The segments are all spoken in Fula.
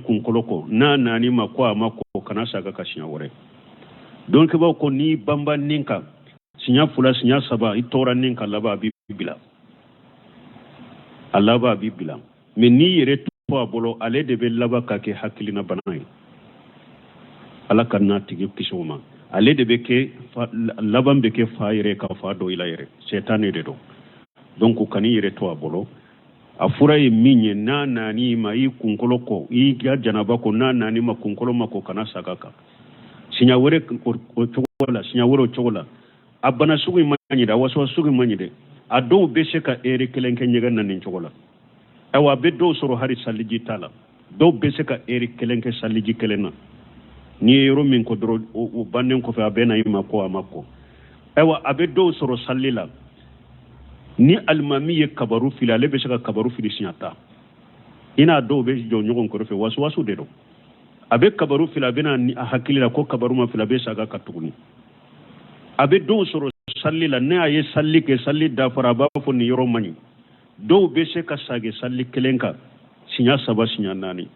kunkoloko na nani ma ko amako kana saga ka sinya wore donc ba ko ni bamba ninka sinya fula sinya saba itora ninka laba bibila alaba bibila mais ni yere to abolo ale de be laba ka ke hakilina banay ala kanna tigi kisoma ale de be ke laban be ke fa yere ka fa do ila yere setane de do donc kani yere to abolo afura ye minye na nani ma yi kunkoloko yi ga janaba ko na nani ma kunkolo ma ko kana sagaka sinya wore ko chogola sinya woro chogola abana sugu manyi da waso sugu manyi de ado be sheka ere kelenke nyega nan chogola awa be do soro hari saliji tala do be sheka ere kelenke saliji kelena ni yoro min ko dro o bannen ko fa bena yima ko amako awa abe do soro sallila ni almami kabaru fila lebe shaka kabaru fili sinyata ina do be jo nyogon ko fe wasu de do abe kabaru fila bena ni hakilila ko kabaru ma fila be shaka katuguni abe do soro sallila ne aye salli ke salli da fara ba fo ni yoro mani do be shaka sage salli kelenka sinya saba sinya nani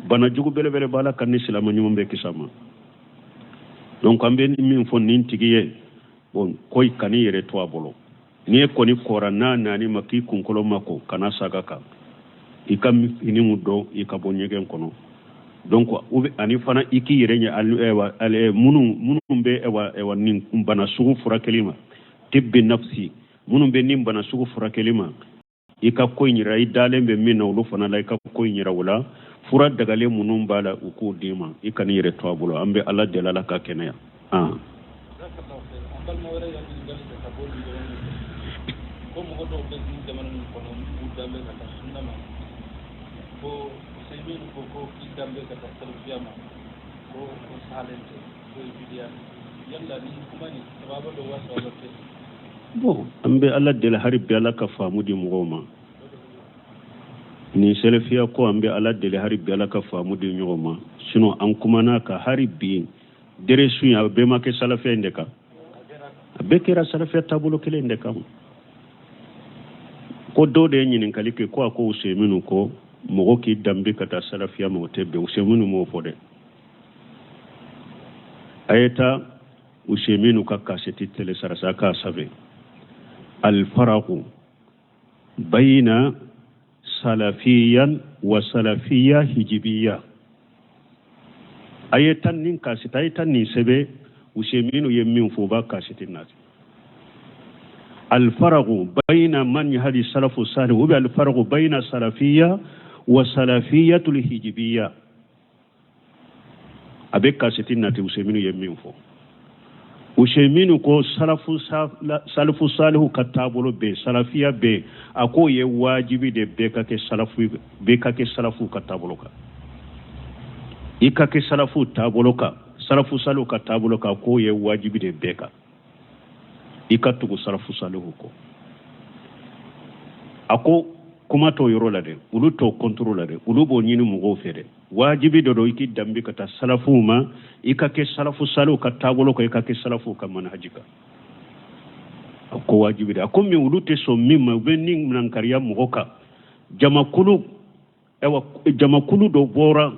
bana jugu bele bele bala kan ni silama nyum be kisama donc ambe min fo nin tigiye bon koy kani yere to abolo ni ko ni korana nani maki kunkolo mako kana sagaka ikam ini mudo ikabo nyegen kono donc ube ani fana iki yerenya ewa ale munu be ewa nin bana sugu fura kelima tibbi nafsi munu be nin bana sugu fura kelima ika koynyira idalembe minna ulu fana la ika koynyira wala fura dagale munu bala uku dima ikani yere to abulo ambe alla delala ka kenaya como hoto be zaman ko non budambe ka sunnama ko semin ko kidambe ka tarfiyama ko salente ko bidiya yalla ni kuma ni sababa do wasa wala te bo ambe alla del harib yalla ka famu di mugoma ni selefiya ko ambe alla del harib yalla ka famu di nyoma sino an kuma na ka haribi dere sunya be make salafiya ndeka be kera salafiya tabulo kele ndeka ko do de nyinin kalike ko ko useminu ko mogo ki dambe kata salafiya mo tebe useminu mo fode ayeta useminu ka kaseti tele sarasa ka save al faraqu bayna salafiyan wa salafiyya hijibiyya ayeta nin kasita ayeta nin sebe useminu yemmin fo ba kaseti nati الفرق بين من يهدي السلف الصالح والفرق بين السلفية وسلفية الهجبية أبيك ستين توسمين يمين فو وسمين كو سلف الصالح كتابولو بي سلفية بي أكو يواجبي دي بيكا كي سلفو كتابولو كا إيكا كي سلفو تابولو كا سلف الصالح كتابولو كا أكو يواجبي دي بيكا ikatugo sarafu salihu ko ako kuma to yoro la de ulu to control la de ulu bo nyini mugo fere wajibi do iki dambi kata salafu ma ikake salafu salihu katabolo ko ikake salafu ka manhajika ako wajibi de ako mi ulu te so mimma bening nan kariya mugoka jamakulu ewa jamakulu do bora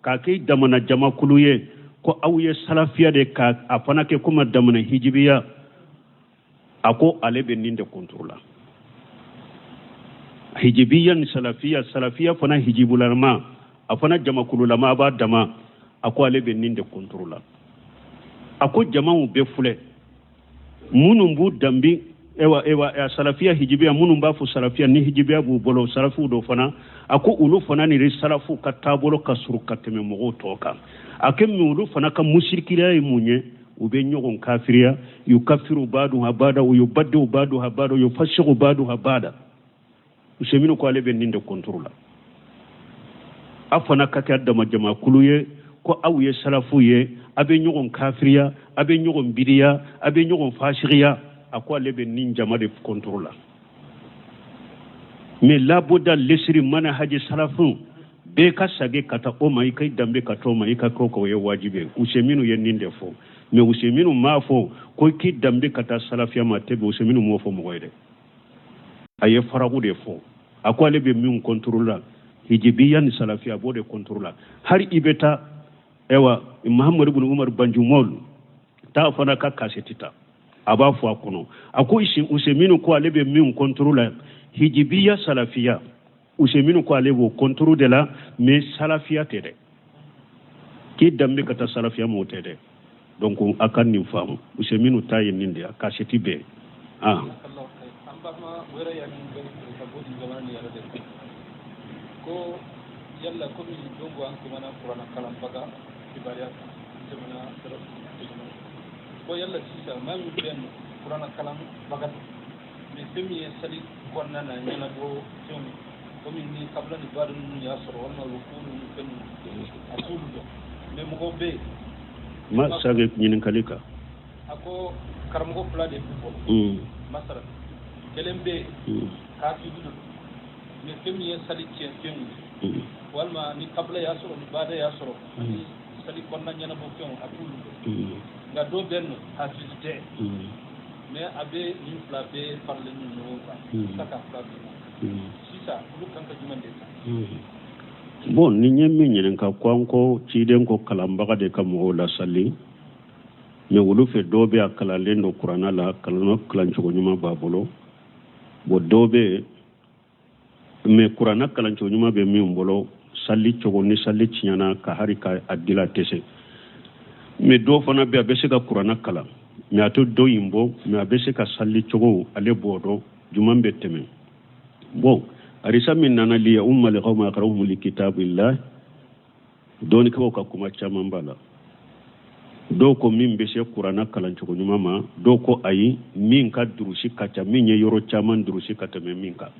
ka ke damana jamakulu ye ko awye salafiya de ka afana ke kuma damana hijibiya ako ale be ninde controla hijibiyan salafiya fana hijibularma afana jamakululama ba dama ako ale be ninde controla ako jama'u be fule munum bu dambi ewa salafiya hijibiya munum ba fu salafiya ni hijibiya bu bolo salafu do fana ako ulu fana ni salafu katabolo kasuru kateme mogo toka akem ulu fana ka mushrikira munye ube nyogon kafiriya yukafiru badu habada wa yubaddu badu habada wa yufashiru badu habada usemino ko ale ben ninde kontrola afana kake adda majama kuluye ko awye salafu ye abe nyogon kafiriya abe nyogon bidiya abe nyogon fashiriya ako ale ben ninja made kontrola mais la boda lesri mana haji salafu be ka sage kata o mai kai dambe ka to mai ka ko ye wajibe usemino ye ninde fo mais useminu mafo ko ki dambe kata salafiya ma tebe useminu mo fo moyde aye faragu de fo akwa lebe min contrôle hijibiya ni salafiya bode contrôle har ibeta ewa Muhammad ibn Umar Banjumol ta fana ka kasetita aba fo akono ako useminu ko alebe min contrôle hijibiya salafiya useminu ko alebo contrôle de la mais salafiya tede ki dambe kata salafiya mo tede donc akan ni fam useminu tayi ninde kaseti be ko yalla ko mi dongo an ko mana qur'ana kalam baga ibariya jamana ko yalla sisa ma mi ben qur'ana kalam baga mi semi sali ko nana nyana do jomi ko mi ni kabla ni badu ya soro wala rukunu ken asulu do me mo go be ma sage nyinin kalika ako karamo pla de ko masara kelembe ka fi du mais kemi ya sali cien fengu walma ni kabla ya soro ni bada ya soro ni sali konna nyana bo fengu akulu nga do ben hafizte mais abe ni flabe parle ni no saka flabe sisa lu kanka jumande bon ni nyemmi nyen ka kwanko ciden ko kalambaga de kam wala salli me wulu fe dobe akala lendo qur'ana la kalano klancho ko nyuma babolo bo dobe me qur'ana kalancho nyuma be mi mbolo salli chogo ni salli chinyana ka harika adila tese me do fana be abese ka qur'ana kala me ato do yimbo me abese ka salli chogo ale bodo jumambe teme bon arisa min nana liya umma li qawma yaqra'uhum li kitabillah doni ko ka kuma chamambala do ko min be se qur'ana kalancho ko nyuma ma do ko ayi min ka durushi kacha min ye yoro chaman durushi kata me min ka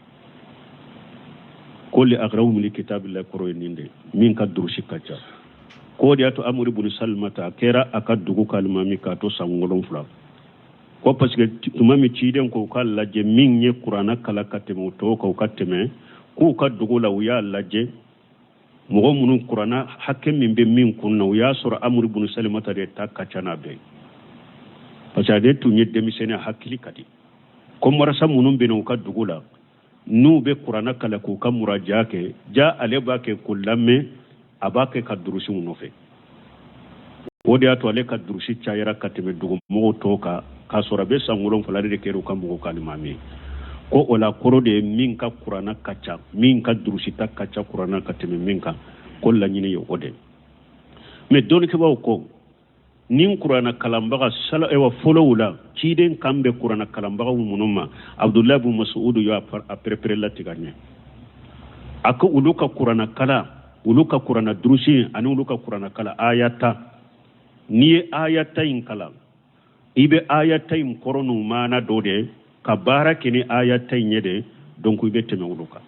koli aqra'uhum li kitabillah koro ninde min ka durushi kacha ko dia to amuri bun salmata kera akadugo kalma mi ka to sangolon fula ko parce que tumami ciden ko kala je min ye qur'ana kala kateme to ko kateme ko kadugo la wiya laje mo munu qur'ana hakke min be min kunna wiya sura amuri bun salmata de takachana be parce que de tu nye demisene hakili kadi ko marasa munun be no kadugo la nu be qur'ana kala ko kamura jake ja ale ba ke kullame abake kadurushi unofe wodi ato ale kadurushi chayira kateme dugo mo toka kasora be sangulon falade de kero kambo kalimami ko ola koro de min ka qur'ana kacha min ka durushi ta kacha qur'ana kateme min ka ko la nyine yo ode me don ke ba ko nin qur'ana kalambaga sala ewa folowula ciden kambe qur'ana kalambaga munuma abdullah ibn mas'ud yo a prepare la tiganya aka uluka qur'ana kala uluka qur'ana durushi ani uluka qur'ana kala ayata ni ayata in kala ibe ayata in koronu mana dode ka barake ni ayata nyede donc ibe teme uluka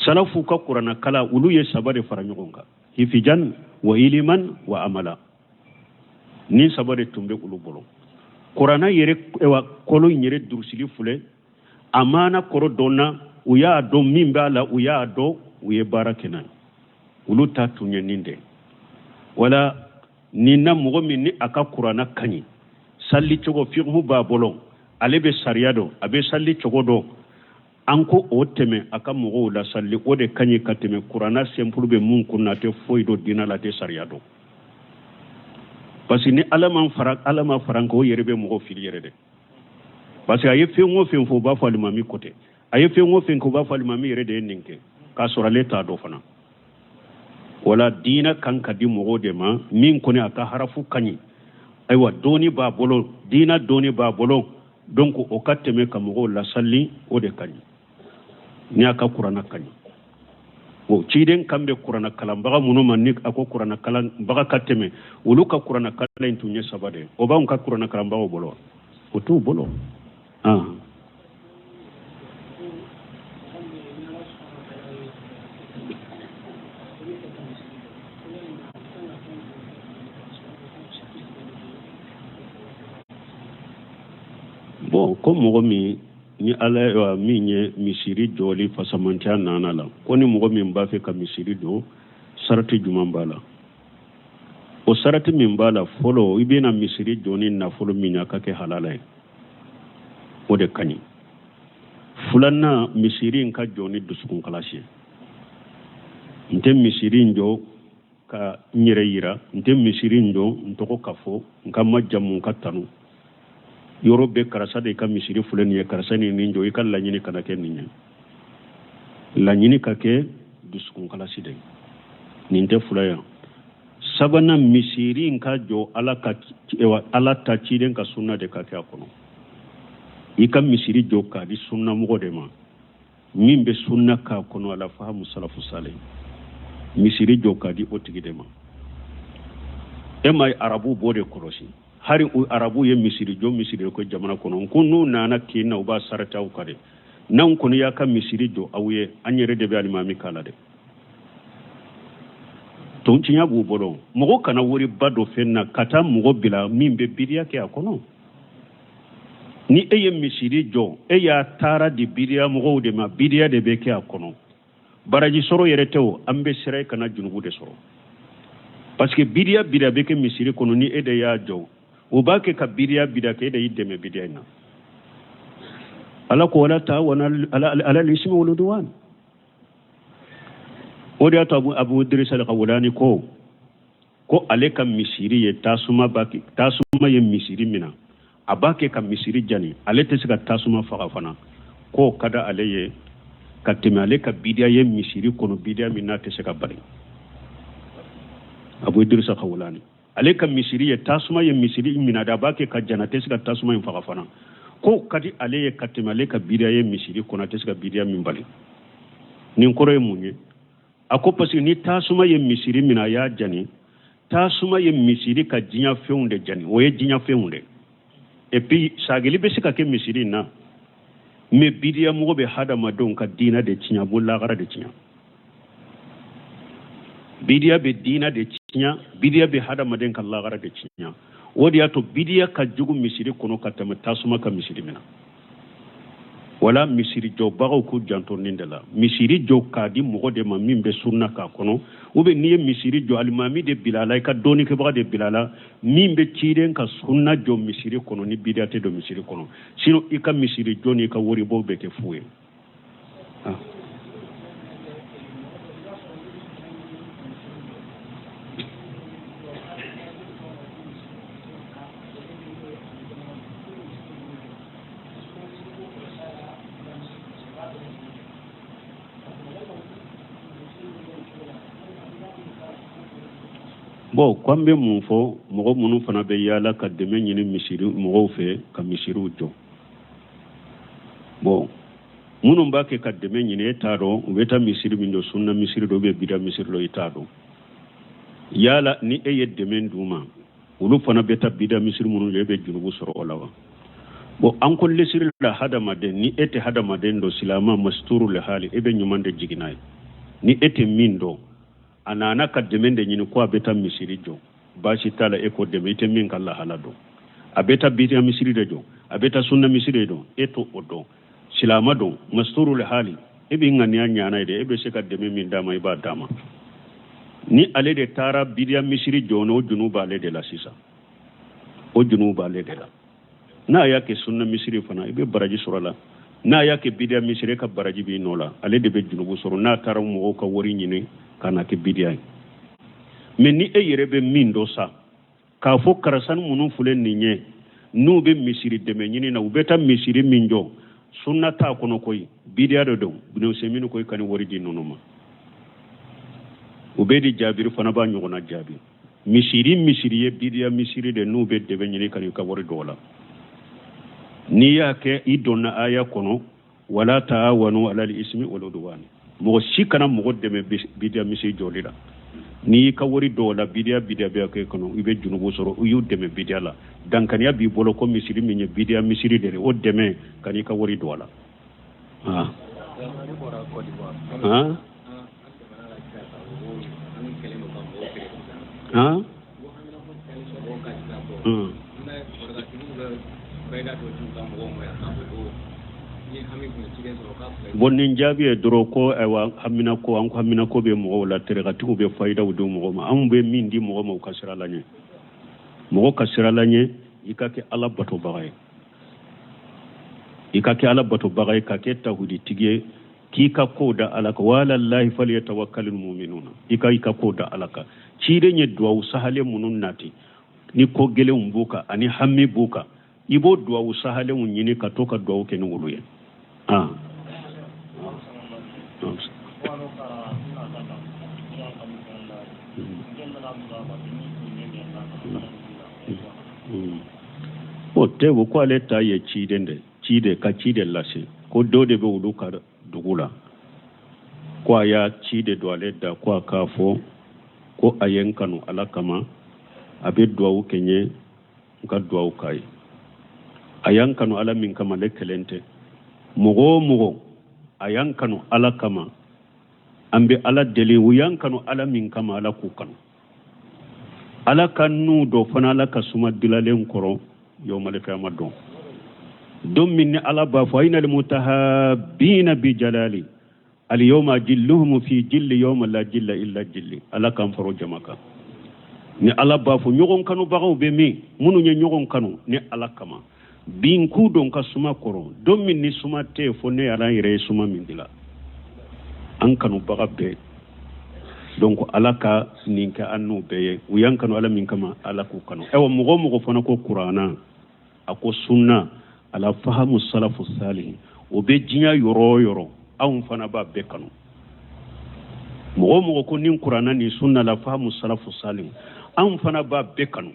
salafu ka qur'ana kala ulu ye sabare faranyogonga hifijan wa iliman wa amala ni sabare tumbe ulu bolo qur'ana yere ewa kolo nyere durusili fule amana koro donna uya do mimbala uya do uye barakena ulu tatu nyeninde wala ni na mogo min ni aka qur'ana kanyi salli chogo fiqhu babolo alebe sariado abe salli chogo do anko oteme aka mogo la salli ode kanyi kateme qur'ana simple be mun kunna te foido dina la te sariado parce que ni alama faranko yerebe mogo fili yerede parce que aye fengo fenfo ba fali mami côté aye fengo fenko ba fali mami yerede ninke ka sora leta do fana wala dina kanka di mogo de ma min kone aka harafu kanyi aywa doni ba bolo dina doni ba bolo donc o kateme ka mogo la salli o de kanyi ni aka qur'ana kanyi o ciden kambe qur'ana kalam baga munuma ni ako qur'ana kalam baga kateme uluka qur'ana kala intunye sabade o ba on ka qur'ana kalam bago bolo o to bolo bon ko mogo mi ni ala wa minye misiri joli fasamantya nana la ko ni mogo min ba fe ka misiri do sarati jumambala o sarati min bala folo ibena misiri joni na folo minya ka ke halala o de kani fulanna misiri ka joni dusukun kalasi nte misirin jo ka nyere yira nte misirin jo ntoko kafo nka majamu ka tanu yoro be karasa de ka misiri fulen ye karasa ni ninjo i ka laɲini kana kɛ nin ye laɲini ka kɛ dusukun kalasi de nin tɛ fula yan sabanan misiri ka jɔ ala ta ciden ka sunna de ka kɛ a kɔnɔ i ka misiri jɔ k'a di sunna mɔgɔ de ma min bɛ sunna k'a kɔnɔ ala fahamu salafu saleh misiri jɔ k'a di o tigi de ma e ma arabu b'o de kɔlɔsi hari arabu ye misiri jɔ misiri ko jamana kɔnɔ ko n'u nana k'i na u b'a sarata aw ka de n'anw kɔni y'a ka misiri jɔ aw ye an yɛrɛ de bɛ alimami k'a la dɛ tonciya b'u bolo mɔgɔ kana wariba dɔ fɛn na ka taa mɔgɔ bila min bɛ biriya kɛ a kɔnɔ ni e ye misiri jɔ e y'a taara di biriya mɔgɔw de ma biriya de bɛ kɛ a kɔnɔ baraji sɔrɔ yɛrɛ tɛ o an bɛ siran e kana junubu de sɔrɔ parce que biriya biriya bɛ kɛ misiri kɔnɔ ni e de y'a jɔ o b'a kɛ ka biriya biriya kɛ e de y'i dɛmɛ biriya in na ala ko wala ta'awanu ala al-ismi wal udwan o de y'a to abu idris al-Khawlani ko ale ka misiri ye tasuma ye misiri mina a b'a kɛ ka misiri jani ale tɛ se ka tasuma faga fana ko ka da ale ye ka tɛmɛ ale ka bidiya ye misiri kɔnɔ bidiya min n'a tɛ se ka bali abu idris al-Khawlani ale ka misiri ye tasuma ye misiri mina a b'a kɛ ka jana tɛ se ka tasuma in faga fana ko ka di ale ye ka tɛmɛ ale ka bidiya ye misiri kɔnɔ a tɛ se ka bidiya min bali nin kɔrɔ ye mun ye a ko parce que ni tasuma ye misiri mina a y'a jani tasuma ye misiri ka diɲɛ fɛnw de jani o ye diɲɛ fɛnw de et puis sagili bɛ se ka kɛ misiri in na mais bidiya mɔgɔ bɛ hadamadenw ka diinɛ de tiɲɛ a b'o lagara de tiɲɛ bidiya bɛ diinɛ de tiɲɛ bidiya bɛ hadamaden ka lagara de tiɲɛ o de y'a to bidiya ka jugu misiri kɔnɔ ka tɛmɛ tasuma ka misiri mina wala misiri jɔbagaw k'u janto nin de la misiri jɔ k'a di mɔgɔ de ma min bɛ sunna k'a kɔnɔ ou bien n'i ye misiri jɔ alimami de bila a la i ka dɔɔnikɛbaga de bila a la min bɛ cilen ka sunna jɔ misiri kɔnɔ ni bidiya tɛ don misiri kɔnɔ sinon i ka misiri jɔ n'i ka waribɔ bɛ kɛ fu ye bon ko an bɛ mun fɔ mɔgɔ minnu fana bɛ yaala ka dɛmɛ ɲini misiri mɔgɔw fɛ ka misiriw jɔ bon minnu b'a kɛ ka dɛmɛ ɲini e t'a dɔn u bɛ taa misiri min jɔ sunna misiri dɔ bɛ bida misiri dɔ i t'a dɔn yaala ni e ye dɛmɛ d'u ma olu fana bɛ taa bida misiri minnu jɔ e bɛ junubu sɔrɔ o la wa bon an ko lesiri la hadamaden ni e tɛ hadamaden dɔ silama masturu le hali e bɛ ɲuman de jigin n'a ye ni e tɛ min dɔn a nana ka dɛmɛ de ɲini ko a bɛ taa misiri jɔ baasi t'a la e ko dɛmɛ i tɛ min ka lahala dɔn a bɛ taa bidiya misiri de jɔ a bɛ taa sunna misiri de dɔn e to o dɔn silama dɔn masturu le hali e bɛ ŋaniya ɲana ye de e bɛ se ka dɛmɛ min d'a ma i b'a d'a ma ni ale de taara bidiya misiri jɔ o junu b'ale de la sisan o junu b'ale de la n'a y'a kɛ sunna misiri fana i bɛ baraji sɔrɔ a la n'a y'a kɛ bidiya misiri ka baraji b'i nɔ la ale de bɛ junubu sɔrɔ n'a taara mɔgɔw ka wari ɲini ka na kɛ bidiya ye mais ni e yɛrɛ bɛ min dɔ sa k'a fɔ karasani minnu filɛ nin ye n'u bɛ misiri dɛmɛ ɲini na u bɛ taa misiri min jɔ sunna t'a kɔnɔ koyi bidiya de don Ibn Usaymin ko i ka ni wari di ninnu ma u bɛ di Jaabiri fana b'a ɲɔgɔnna jaabi misiri ye bidiya misiri de n'u bɛ dɛmɛ ɲini ka n'i ka wari dɔw la n'i y'a kɛ i dɔnna aya kɔnɔ wala ta'awanu ala al-ismi wal udwan mɔgɔ si kana mɔgɔ dɛmɛ bidiya misiri jɔli la n'i y'i ka wari dɔw la bidiya bɛ kɛ kɔnɔ i bɛ junubu sɔrɔ u y'u dɛmɛ bidiya la dankaniya b'i bolo ko misiri min ye bidiya misiri de ye o dɛmɛ ka n'i ka wari dɔw la bon nin jaabi ye dɔrɔn ko ayiwa hamina ko an ko hamina ko bɛ mɔgɔw la terikatigiw bɛ fayidaw di mɔgɔw ma anw bɛ min di mɔgɔ ma u ka sira la ɲɛ mɔgɔ ka sira la ɲɛ i ka kɛ ala batobaga ye i ka kɛ ala batobaga ye ka kɛ tawhiditigi ye kika koda alaka wala allahi falyatawakkalul mu'minuna ika koda alaka cide nye duwa sahale munun nati ni ko gele umbuka ani hammi buka ibo duwa sahale unyini katoka duwa ke nunguluye o tewo ko aleta ye cide ka cide lase ko dode be uluka dugula ko aya cide do aleda ko kafo ko ayenkanu alakama abe duwa kenye ga duwa kai ayankanu ala min kama lekelente mugo ayankanu ala kama ambe ala deli wuyankanu ala min kama ala kukanu ala kanu do fana ala kasuma dilalen koro yawmal qiyamah don min ala ba fa inal mutahabbina bi jalali al yawma jilluhum fi jilli yawma la jilla illa jilli ala kan faro jamaka ni ala ba fo nyogon kanu bagaw be mi munu nye nyogon kanu ni ala kama bin ku don ka suma koro don min ni suma te fo ne ala ire suma min dila an kanu baga be donc ala ka ninka annu be uyan kanu ala min kama ala ku kanu ewa mugo fana ko qur'ana ako sunna ala fahamu salafu salih o be jinya yoro an fana ba be kanu mugo ko nin qur'ana ni sunna la fahamu salafu salih an fana ba be kanu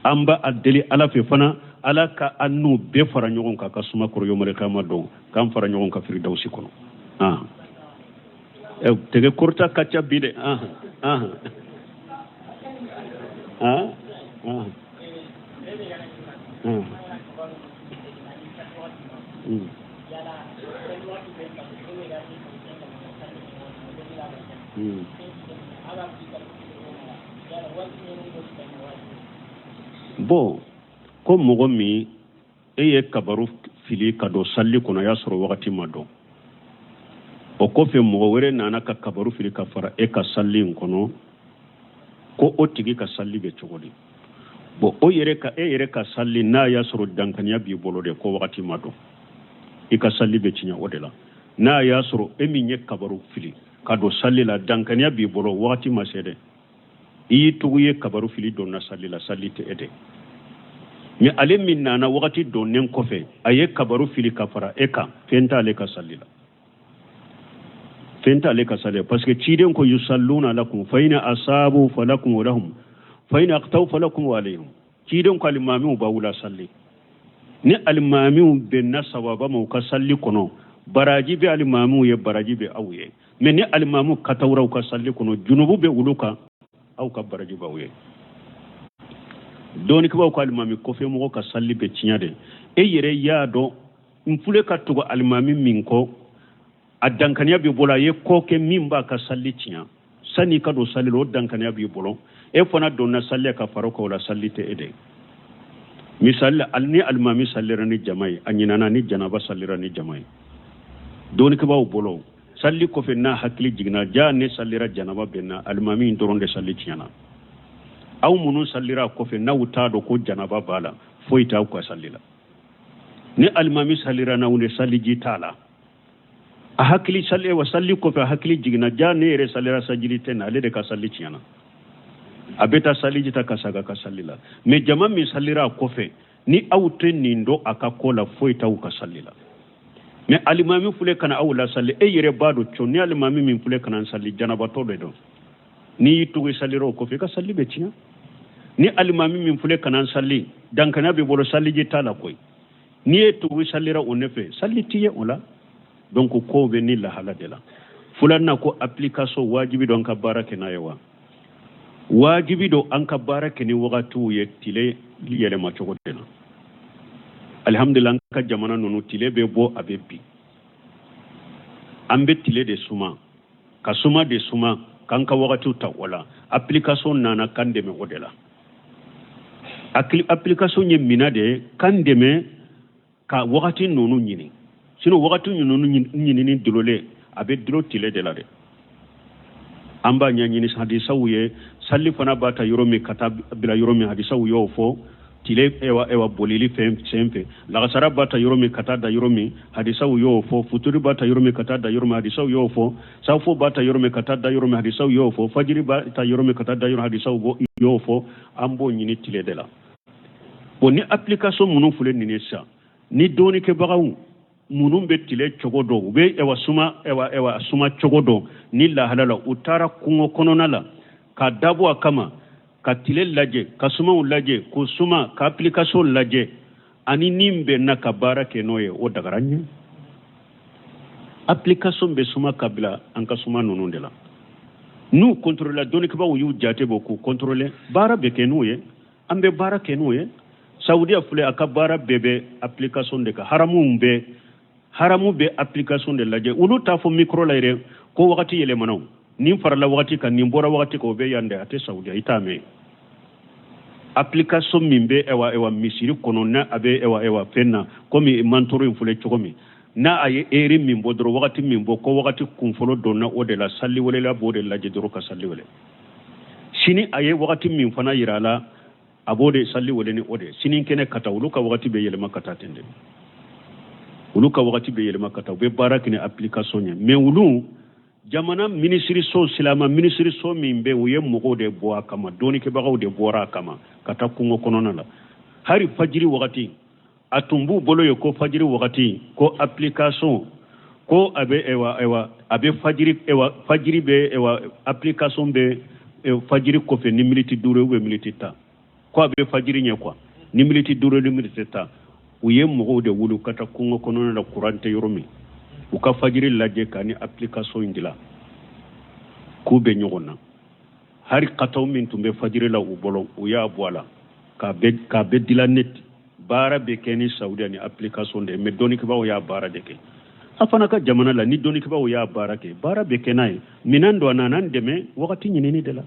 an ba addeli ala fe fana ala ka annu be fara nyogon ka kasuma koro yomare kama do kan fara nyogon ka firdausi kono tege kurta kacha bide bon ko mogo mi eye kabaru fili kado salli kono ya soro wakati mado o ko fe mogo were nana ka kabaru fili ka fara e ka salli kono ko o tigi ka salli be chogodi bo o yere ka salli na ya soro dankanya bi bolo de ko wakati mado e ka salli be chinya odela na ya soro e mi nye kabaru fili kado salli la dankanya bi bolo wakati masede yi tuguye kabaru fili don na salli la salli te ede ni ale min nana wakati donnen kofe aye kabaru fili kafara eka fenta ale ka sallila parce que ciden ko yusalluna lakum fa ina asabu falakum wa lahum fa ina aqtaw falakum wa alayhim ciden ko alimami ba wula salli ni alimami be nasaba mu ka salli kono baraji be alimami ye baraji be awye mais ni alimami katawra ka salli kono junubu be uluka aw ka baraji ba awye doni ko alimami ko fe mo ka salli be cinyade e yere yaado mfule ka tugo alimami min ko adankaniya bi bola ye ko ke mimba ka salli cinya sani ka do salli ro dankaniya bi bolo e fona do na salli ka faroko wala salli te ede misal alni alimami sallira ni jamai anyina na ni janaba sallira ni jamai doni ko bolo salli ko fe na hakli jigna ja ne sallira janaba benna alimami ndoronde salli cinya aw munun sallira ko fe nawta do ko janaba bala foita ko sallila ni almami sallira na wonde salliji tala a hakili salle wa salli ko fe hakili jigna jane re sallira sajilite na le de ka salli ciana abeta salliji ta kasaga ka sallila me jama mi sallira ko fe ni awte ni ndo aka kola foita ko sallila me almami fule kana awla salli e yere bado chonni almami min fule kana salli janaba to do ni tugi salliro ko fe ka salli be ciana ni alimami min fule kanan salli dankana be bolo salli je tala koy ni e to wi sallira onefe salli tiye ola donc ko be ni la haladela fulanna ko application wajibi don ka barake na yawa wajibi do an ka barake ni wagatu ye tile yele ma chogo dena alhamdulillah ka jamana nonu tile be bo abebi ambe tile de suma ka suma de suma kan ka wagatu ta wala application nana kande me odela application ye minade kandeme ka wakati nonu nyini sino wakati nonu nyini ni dolole abe dro tile de la de amba nyanyini hadisa wuye salli fana bata yoromi kata bila yoromi hadisa wuyo fo tile ewa bolili fempe lagasara bata yoromi kata da yoromi hadisa yo fo futuri bata yoromi kata da yoromi hadisa yo fo safo bata yoromi kata da yoromi hadisa yo fo fajiri bata yoromi kata da yoromi hadisa yo fo ambo nyini tile de la boni application munu fule ni nesa ni doni ke bagawu munu be tile chogodo be ewa suma chogodo ni la halala utara kungo konona la ka dabo akama ka tile laje ka suma laje ko suma ka application laje ani nimbe na ka bara ke noye o dagaranye application be suma kabila an ka suma nunu de la nu contrôler doni ke ba yu jate boku contrôler bara be ke noye ambe bara ke noye Saudi afule akabara bebe application de ka haramu be application de laje ulu ta fo micro la ire ko wakati yele manaw nim farala wakati kan nim bora wakati ko be yande ate Saudi itame application mimbe ewa misiri kono na abe ewa penna komi mantoro infule chokomi na aye eri mimbo dro wakati mimbo ko wakati kumfolo donna o de la salli wala la bo de laje dro ka salli wala sini aye wakati min fana yirala abode salli wala ni ode sinin kene kata uluka wakati be yele makata tende uluka wakati be yele makata be baraki ni application nya me ulu jamana ministry so silama ministry so mimbe uye mugo de boa kama doni ke bagaw de bora kama kata kungo konona la hari fajiri wakati atumbu bolo yo ko fajiri wakati ko application ko abe abe fajiri be application be fajiri ko fe ni militi dure we militita ko abe fajiri nya kwa ni militi dure ni militita uye mugo de wulu kata kungo konona la kurante yoromi uka fajiri laje kani application indila kube nyogona hari kataw min tumbe fajiri la ubolo uya boala ka be dila net bara be keni Saudi ni application de me doni ke ba uya bara de ke afana ka jamana la ni doni ke ba uya bara ke bara be kenai minando ananan de me wakati nyini de la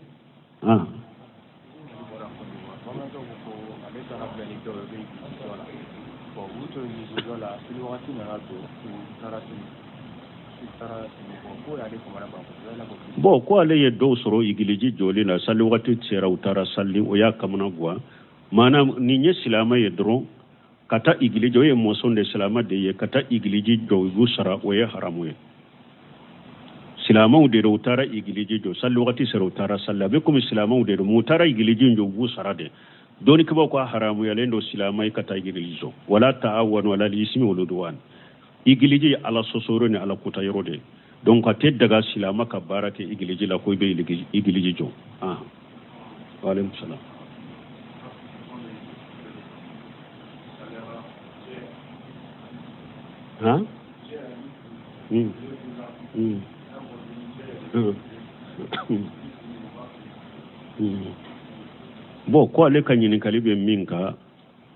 bo ko ale ye do soro igiliji joli na salli wakati tsera utara salli o ya kamuna gwa mana ni nye silama ye dro kata igiliji o ye moson de silama de ye kata igiliji jo usara o ye haramu ye silama u de utara igiliji jo salli wakati tsera utara salli be kum silama u de utara igiliji jo usara de doni kiba ko haramu ya lendo silama kata igiliji jo wala ta'awwan wala lismi wal igiliji ala sosoro ni ala kuta yorode donc ate daga silama ka barake igiliji la ko be igiliji jo wa alaykum salam bo ko ale kanyini kalibe minka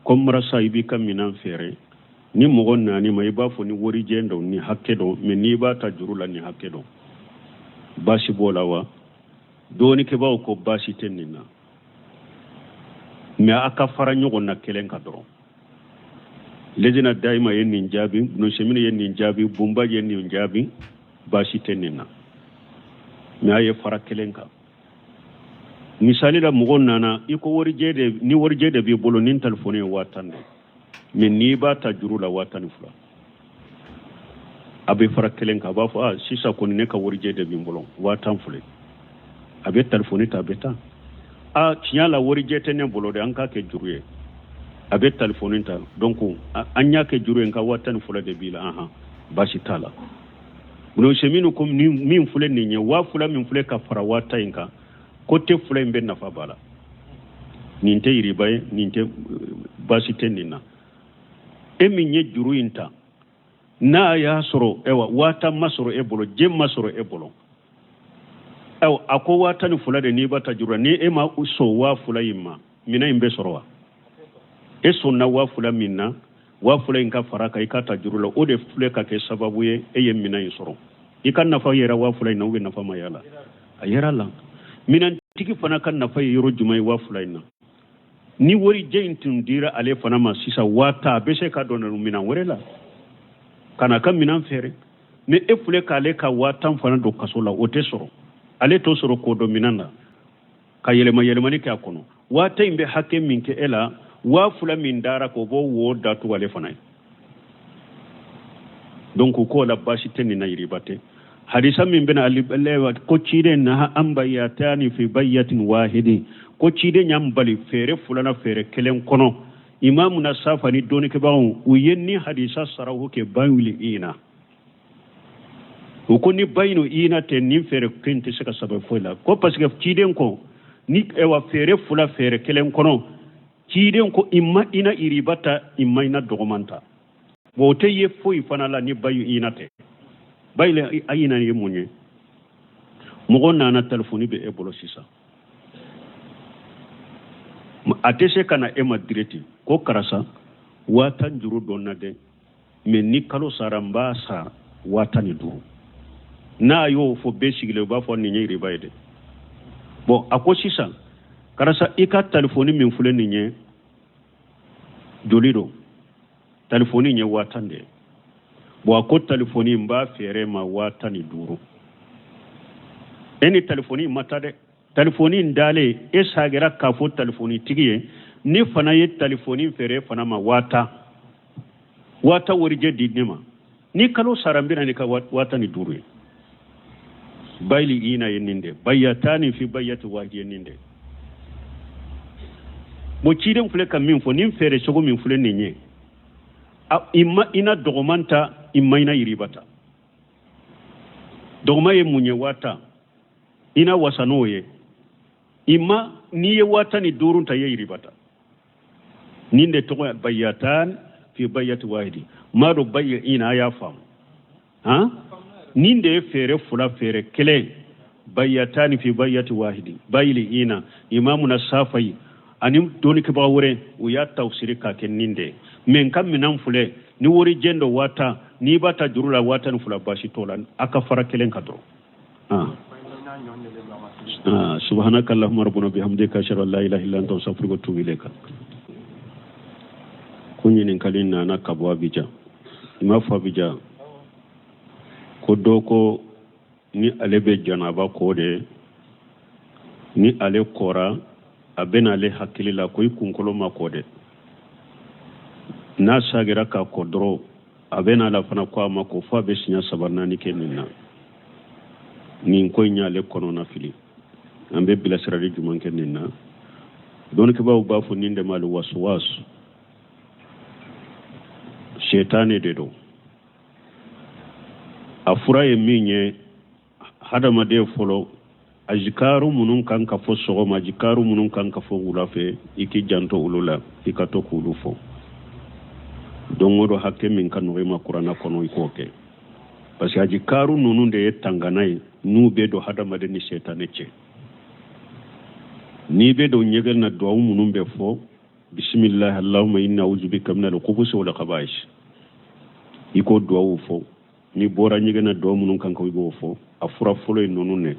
comme rasa ibi kaminan fere ni mogon nani mai ba fo ni wori jendo ni hakkedo me ni ba ta jurula ni hakkedo bashi bolawa doni ke ba ko bashi tenina me aka fara nyogo na kelen ka doro lejina daima yen ni jabi no shemine yen ni jabi bumba yen ni jabi bashi tenina me aye fara kelen ka misali la mogon nana iko wori jede bi bolo nin telefone watande min ni ba ta juru la watan fula abe fara kelen ka ba fo sisa ko ne ka worje de bimbolon watan fule abe telefoni ta beta tinya la worje te ne bolo de an ka ke juruye abe telefoni ta donc anya ke juruye ka watan fula de bila bashi tala buno sheminu ko min fule ni nya wa fula min fule ka fara wata inka ko te fule mbe na fa bala ninte iribaye ninte bashi tenina eminye juru inta na ya soro wata masoro ebolo jem masoro ebolo ako wata ni fula de ni bata jura ni ema uso wa fula yima mina imbe sorowa eso na wa fula minna wa fula inka faraka ikata juru la ode fule ka ke sababu ye eye mina isoro ikan nafa yera wa fula ina uwe nafa mayala ayera la mina tiki fana kan nafa yero jumai wa fula ina ni wori jeintin dira ale fana ma sisa wata bese ka dona minan werela kana kan minan fere ne efule ka ale ka watan fana do kasola ote soro ale to soro ko do minanda ka yelema ni ka kono wata imbe hakke minke ela wa fula min dara ko bo wo datu wale fanai donc ko la bashi tenni na yiribate hadisa min bena ali lewa ko cide na ambayatani fi bayatin wahidi ko cide nyam bali fere fulana fere kelen kono imamu na safani doni ke bawo uyenni hadisa sarahu ke banwili ina ko ni bayno ina te ni fere kente saka sabe fola ko parce que cide ko ni ewa fere fula fere kelen kono cide ko imma ina iribata imma ina dogomanta wote ye foyi fana la ni bayu ina te bayle ayina ye munye mogo nana telefoni be e bolo sisa atese kana e madreti ko karasa wata njuru donna de me ni kalo saramba sa wata ni duru na yo fo be sigile ba fo ni nyiri bayde bon ako sisa karasa ika telefoni min fule ni nye jolido telefoni nye wata de bo ko telefoni mba fere ma wata ni duru eni telefoni mata de telefoni ndale esagira kafo telefoni tigiye ni fana ye telefoni fere fana ma wata warije didnema ni kalo sarambira ni ka wata ni duru bayli ina yeninde bayatani fi bayati wadi yeninde mo ciden fule kam min fo nin fere sogo min fule ninye imma ina dogomanta imma ina yiribata dogoma ye munye wata ina wasanoye imma ni ye wata ni durunta ye yiribata ninde togo bayatan fi bayati wahidi mado bayya ina ya fam ha ninde fere fula fere kele bayatani fi bayati wahidi bayli ina imamu na safai anim doni ke bawure u ya tawsiri ka ken ninde men kam minan fule ni wori jendo wata ni bata jurula wata ni fula bashi tolan aka fara kelen kadro subhanaka allahumma rabbuna bihamdika ashhadu an la ilaha illa anta astaghfiruka wa atubu ilayka kunyin kalin na kabwa bija ima fa bija ko doko ni alebe janaba ko de ni ale kora abena le hakilila ko ikunkolo makode na sagira ka kodro abena la fana kwa mako fa be sinya sabarna ni kenina ni ko nyale kono na fili ambe bila sirari juman kenina don ke bawo bafo ninde malu waswas shetane de do afura ye minye hada made folo ajikaru munun kan ka fo sogo majikaru munun kan ka fo wulafe iki janto ulula ikato kulufo dongodo hakke min kan no ma qur'ana kono ikoke parce que ajikaru nunun de tanganai nu be do hada made ni shetane ce ni be do nyegel na do munun be fo bismillah allahumma inna a'udhu bika min al-khubuthi wal khaba'ith iko do fo ni bora nyegel na do munun kan ko ibo fo afura folo nunun ne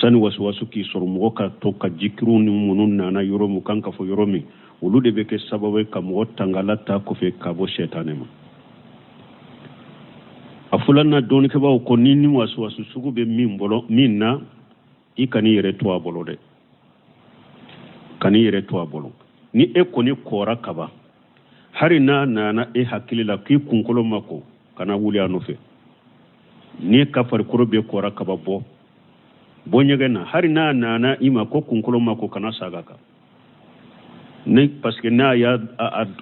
sani wasu ki sor mo ka to ka jikiru ni munun nana yoro mu kanka fo yoro mi ulude be ke sababu ka mo tangalata ko fe ka bo shetane ma afulana doni ke ba ko nini wasu sugu be min bolo minna ikani yere to abolo de kani yere to abolo ni e ko ni kora kaba hari na e hakilila ki kunkolo mako kana wuli anofe ni kafar kurobe kora kaba bo bonyegena hari na ima ko kunkulo mako kana sagaka ne parce que na ya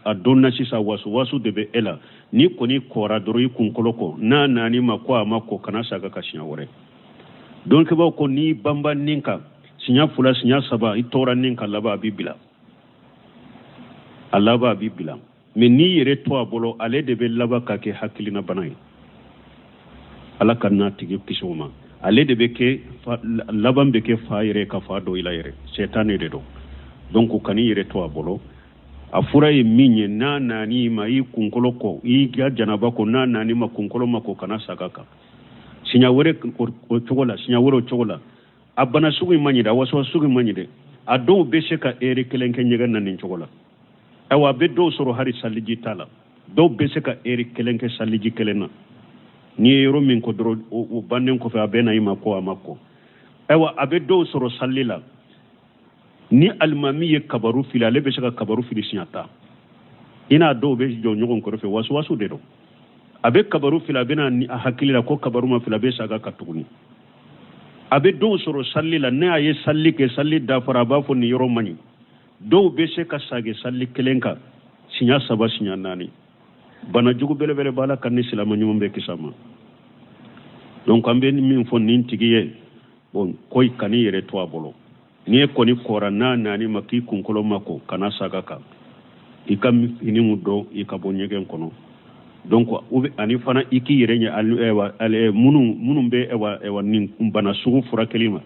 a donna sisa wasu debe ela ni koni kora doro kunkulo ko na ni mako amako kana sagaka shinya wore donc ba ko ni bamba ninka sinya fula sinya saba itora ninka laba bibila alaba bibila me ni yere to abolo ale debe laba ka ke hakilina banai ala kana tigi kisoma ale de beke laban beke faire ka fado ilayre setane de do donc kani yere to abolo afura ye minye na ni ma yi kunkolo ko yi ga janaba ko na ni ma kunkolo mako kana sagaka sinya wore o chogola sinya wore o chogola abana sugu manyida waso sugu manyide ado be sheka ere kelenke nyega nan chogola awa be do soro hari saliji tala do be sheka ere kelenke saliji kelena ni yoro min ko dro o bannen ko fa bena ima ko amako ewa abe do soro sallila ni almami ye kabaru fili ale be se ka kabaru fili siɲata ina dɔw be jɔ ɲɔgɔn kɔrɔfɛ wasu de don a be kabaru fili a bena a hakili la ko kabaru ma fili a be saga ka tuguni a be dɔw sɔrɔ salli la ne a ye salli kɛ salli dafara a b'a fɔ ni yɔrɔ man ɲi dɔw be se ka sage salli kelen kan siɲa 3 siɲa 4 bana jugu belebele b'a la ka ni silama ɲuman bɛ kisa ma donc an bɛ min fɔ nin tigi ye bon koyi kan'i yɛrɛ to a bolo n'i ye kɔni kɔra n'a nani ma k'i kunkolo ma ko kana saga kan i ka finiw dɔn i ka bɔ ɲɛgɛn kɔnɔ donc ani fana i k'i yɛrɛ ɲɛ minnu bɛ nin bana sugu furakɛli ma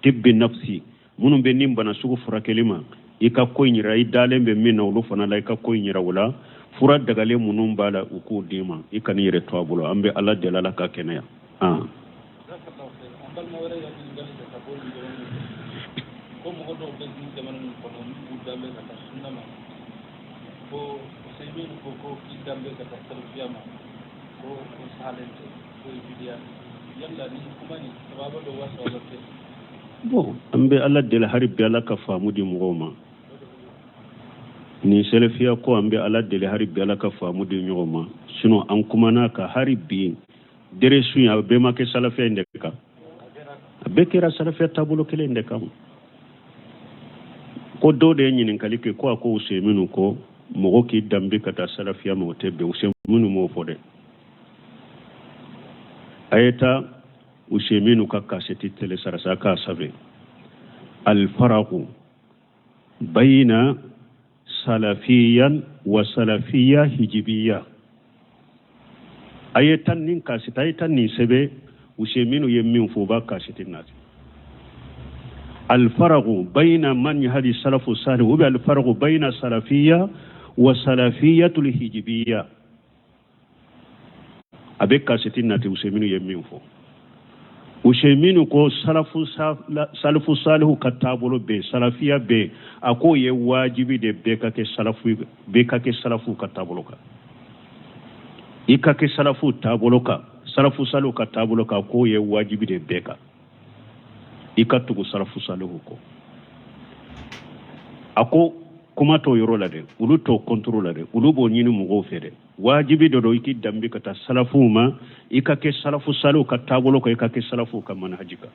tibbi nafsi minnu bɛ nin bana sugu furakɛli ma i ka ko in yira i dalen bɛ min na olu fana la i ka ko in yira o la fura dagalen minnu b'a la u k'o d'i ma i kan'i yɛrɛ to a bolo an bɛ ala deli ala ka kɛnɛya bon an bɛ ala deli hari bɛ ala ka faamu di mɔgɔw ma ni selefiya ko an bɛ ala deli hari bɛ ala ka faamu di ɲɔgɔn ma sinon an kumana ka hari bi dere sun a bɛɛ ma kɛ salafiya in de kan a bɛɛ kɛra salafiya taabolo kelen de kan ko dɔw de ye ɲininkali kɛ ko a ko Useminu ko mɔgɔ k'i danbe ka taa salafiya ma o tɛ bɛn Useminu m'o fɔ dɛ a ye taa Useminu ka kaseti telesarasa k'a sanfɛ alfaraku bayina salafiyan wa salafiya hijibiya a ye tan nin kaseti a ye tan nin sɛbɛ Useminu ye min fɔ o b'a kaseti nati الفرق بين منهج السلف الصالح والفرق بين السلفية وسلفية الحجبية أبيك كاستين ناتي وسيمينو يمين فو وسيمينو كو سلف الصالح كتابولو بي سلفية بي أكو يواجبي دي بيكا كي سلفو كتابولو كا إيكا كي سلفو تابولو كا سلف الصالح كتابولو كا أكو يواجبي دي بيكا ikatugu sarafu salihu ko ako kuma to yoro la de ulu to control la de ulu bo nyini mugo fere wajibi do iki dambi kata salafu ma ikake salafu salihu ka tabolo ko ikake salafu ka manhajika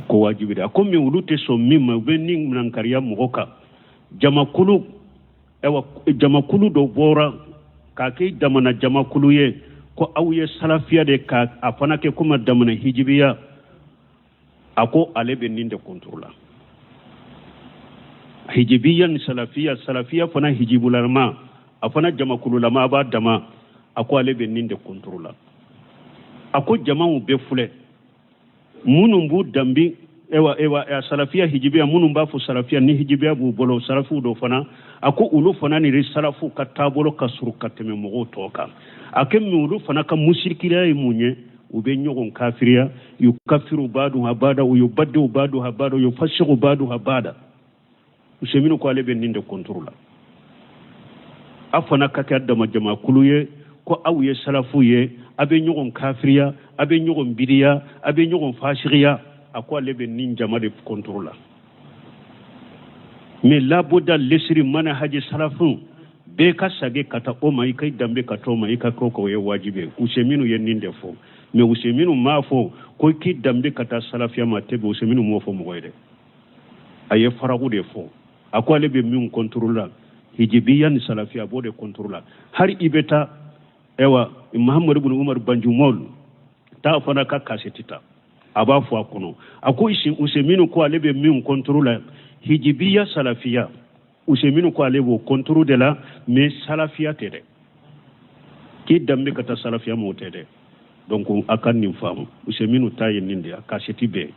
ko wajibi de ako mi ulu te so mimma benni nan kariya mugo ka jamakulu do bora ka ke damana jamakulu ye ko awye salafiya de ka afana ke kuma damana hijibiya ako ale be ninde contrôla hijibiyan salafiya fana hijibularma afana jamakululama ba dama ako ale be ninde contrôla ako jama'u be fule munun bu dambi ewa salafiya hijibiya munun ba fu salafiya ni hijibiya bu bolo salafu do fana ako ulu fana ni salafu ka tabolo ka suru ka teme mogo toka akem ulu fana ka mushrikira yi munye ube nyogon kafiriya yukafiru badu habada uyubaddu badu habada yufashiru badu habada Useminu ko ale be ninde contrôla afana kaka dama jama kuluye ko awye salafu ye abe nyogon kafiriya abe nyogon bidiya abe nyogon fashiriya ako ale be nin jama de contrôla mais labuda lesri manhaji salafu be ka sage kata o mai kai dambe ka to mai ka ko ye wajibe Useminu ye ninde fo mais Useminu ma fo ko ki dambe kata salafiya ma tebe Useminu mo fo mo goyde aye faragu de fo ako ale be min contrôla hijibiyan salafiya bo de contrôla har ibeta ewa Muhammad ibn Umar Banjumol ta fana ka kasetita aba fo akono ako Useminu ko ale be min contrôla hijibiya salafiya Useminu ko ale bo contrôle de la mais salafiya tede ki dambe kata salafiya mo tede donc akan nim famu Useminu taye ninde akasheti be